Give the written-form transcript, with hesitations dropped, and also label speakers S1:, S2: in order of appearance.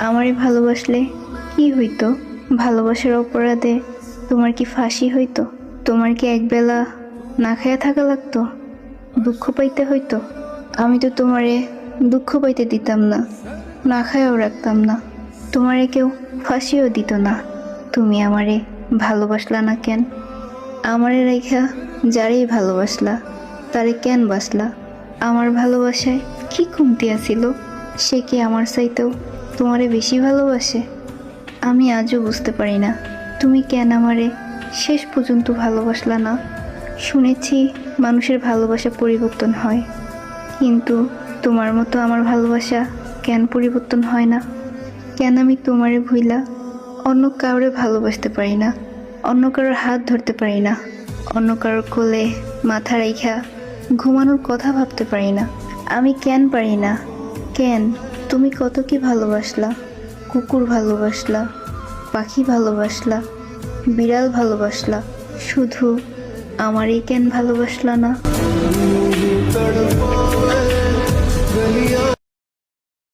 S1: আমারে ভালোবাসলে কি হইতো? ভালোবাসার অপরাধে তোমার কি ফাঁসি হইতো? তোমার কি একবেলা না খায়া থাকা লাগতো? দুঃখ পাইতে হইতো? আমি তো তোমারে দুঃখ পাইতে দিতাম না, না খায়াও রাখতাম না, তোমারে কেউ ফাঁসিও দিত না। তুমি আমারে ভালোবাসলা না কেন? আমারে রেখা যারেই ভালোবাসলা তারে কেন বাসলা? আমার ভালোবাসায় কি কমতি আছিল? সে কি আমার চাইতেও তোমারে বেশি ভালোবাসে? আমি আজও বুঝতে পারি না তুমি কেন আমারে শেষ পর্যন্ত ভালোবাসলা না। শুনেছি মানুষের ভালোবাসা পরিবর্তন হয়, কিন্তু তোমার মতো আমার ভালোবাসা কেন পরিবর্তন হয় না? কেন আমি তোমারে ভুইলা অন্য কাউরে ভালোবাসতে পারি না? অন্য কারোর হাত ধরতে পারি না? অন্য কারোর কোলে মাথা রাইখা ঘুমানোর কথা ভাবতে পারি না? আমি কেন পারি না? কেন? তুমি কত কি ভালোবাসলা, কুকুর ভালোবাসলা, পাখি ভালোবাসলা, বিড়াল ভালোবাসলা, শুধু আমারই কেন ভালোবাসলা না?